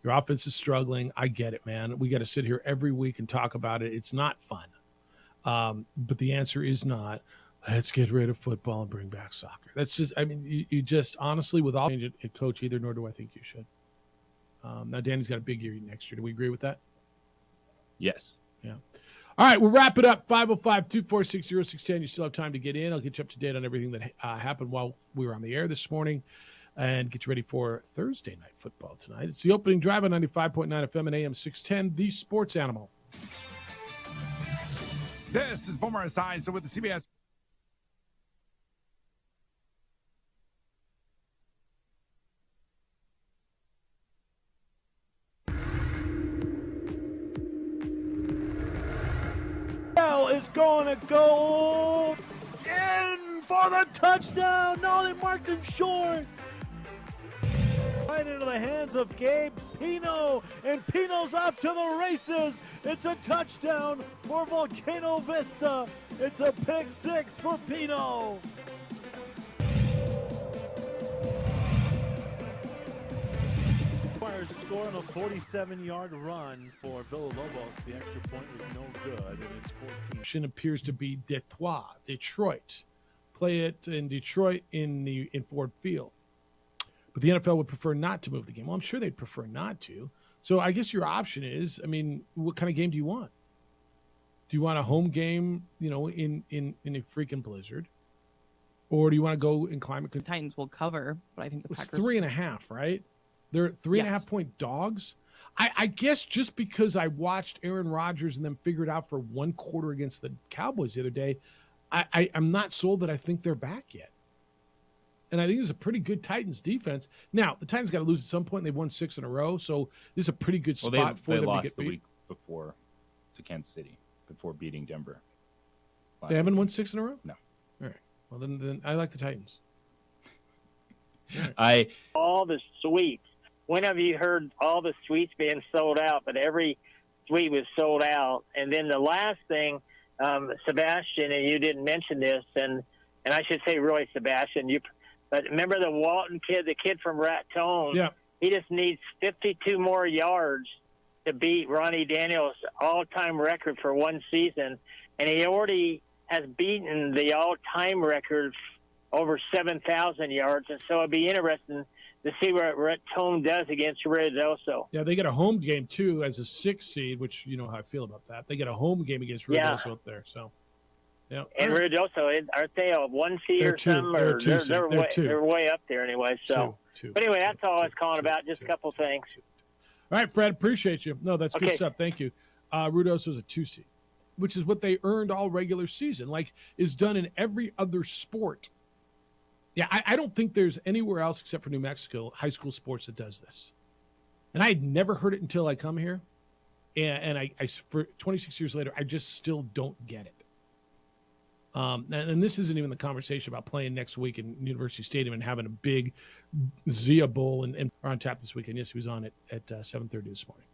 Your offense is struggling. I get it, man. We got to sit here every week and talk about it. It's not fun. But the answer is not, let's get rid of football and bring back soccer. That's just, I mean, you just honestly, with all change it, coach either, nor do I think you should. Now, Danny's got a big year next year. Do we agree with that? Yes. Yeah. All right, we'll wrap it up. 505-246-0610. You still have time to get in. I'll get you up to date on everything that happened while we were on the air this morning and get you ready for Thursday night football tonight. It's the opening drive on 95.9 FM and AM 610, the sports animal. This is Boomer Esiason with the CBS. Is going to go in for the touchdown. No, they marked him short. Right into the hands of Gabe Pino, and Pino's off to the races. It's a touchdown for Volcano Vista. It's a pick six for Pino. Score on a 47-yard run for Villalobos. The extra point was no good, and it's 14. Appears to be Detroit. Play it in Detroit in Ford Field. But the NFL would prefer not to move the game. Well, I'm sure they'd prefer not to. So I guess your option is, I mean, what kind of game do you want? Do you want a home game, in a freaking blizzard? Or do you want to go in climate? The Titans will cover, but I think the Packers... 3.5, right? They're 3.5 point dogs. I guess just because I watched Aaron Rodgers and then figured out for one quarter against the Cowboys the other day, I'm not sold that I think they're back yet. And I think it's a pretty good Titans defense. Now, the Titans got to lose at some point. They've won 6 in a row, so this is a pretty good spot for them to get beat. They lost the week before to Kansas City, before beating Denver. They haven't won 6 in a row? No. All right. Well, then I like the Titans. All the suites. When have you heard all the suites being sold out? But every suite was sold out. And then the last thing, Sebastian, and you didn't mention this, and I should say really Sebastian, but remember the Walton kid, the kid from Raton? Yeah. He just needs 52 more yards to beat Ronnie Daniels' all-time record for one season. And he already has beaten the all-time record over 7,000 yards. And so it'd be interesting to see what Raton does against Ruidoso. Yeah, they get a home game, too, as a 6th seed, which you know how I feel about that. They get a home game against Ruidoso up there. So, yeah. And Ruidoso, aren't they a 1 seed or something? They're way up there anyway. So, two. But anyway, that's all I was calling about, just a couple things. All right, Fred, appreciate you. No, that's good stuff. Thank you. Ruidoso's a 2 seed, which is what they earned all regular season, like is done in every other sport. Yeah, I don't think there's anywhere else except for New Mexico, high school sports that does this. And I had never heard it until I come here. And I for 26 years later, I just still don't get it. And this isn't even the conversation about playing next week in University Stadium and having a big Zia Bowl and on tap this weekend. Yes, he was on it at 7:30 this morning.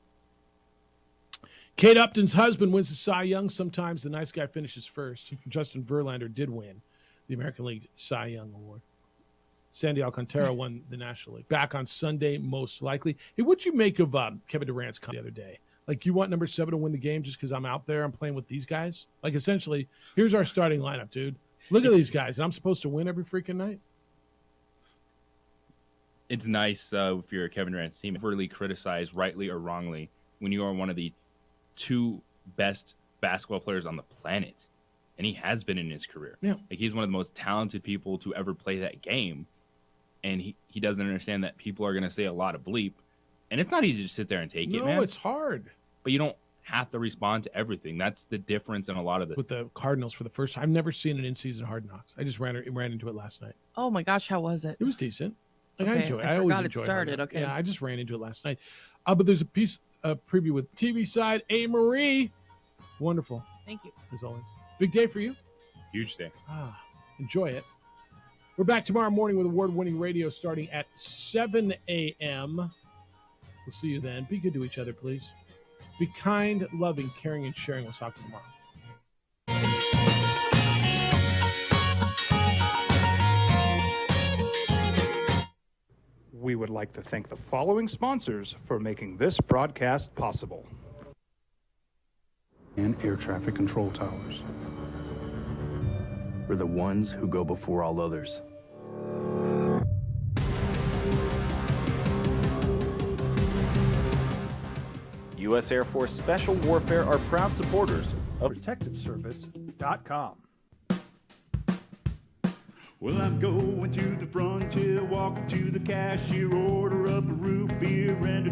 Kate Upton's husband wins the Cy Young. Sometimes the nice guy finishes first. Justin Verlander did win the American League Cy Young Award. Sandy Alcantara won the National League. Back on Sunday, most likely. Hey, what'd you make of Kevin Durant's comment the other day? Like, you want number 7 to win the game just because I'm out there, I'm playing with these guys? Like, essentially, here's our starting lineup, dude. Look at these guys, and I'm supposed to win every freaking night? It's nice if you're a Kevin Durant team, overly criticized, rightly or wrongly, when you are one of the 2 best basketball players on the planet. And he has been in his career. Yeah. Like, he's one of the most talented people to ever play that game. And he doesn't understand that people are going to say a lot of bleep. And it's not easy to sit there and take it, man. No, it's hard. But you don't have to respond to everything. That's the difference in a lot of With the Cardinals for the first time. I've never seen an in-season Hard Knocks. I just ran into it last night. Oh, my gosh, how was it? It was decent. Like, okay, I enjoy it. I always forgot enjoy it started. Okay. Yeah, I just ran into it last night. But there's a piece of preview with TV side. A. Marie. Wonderful. Thank you. As always. Big day for you. Huge day. Enjoy it. We're back tomorrow morning with award-winning radio starting at 7 a.m. We'll see you then. Be good to each other, please. Be kind, loving, caring, and sharing. We'll talk to you tomorrow. We would like to thank the following sponsors for making this broadcast possible. And air traffic control towers. We're the ones who go before all others. U.S. Air Force Special Warfare are proud supporters of ProtectiveService.com. Well, I'm going to the frontier, walking to the cashier, order up a root beer and a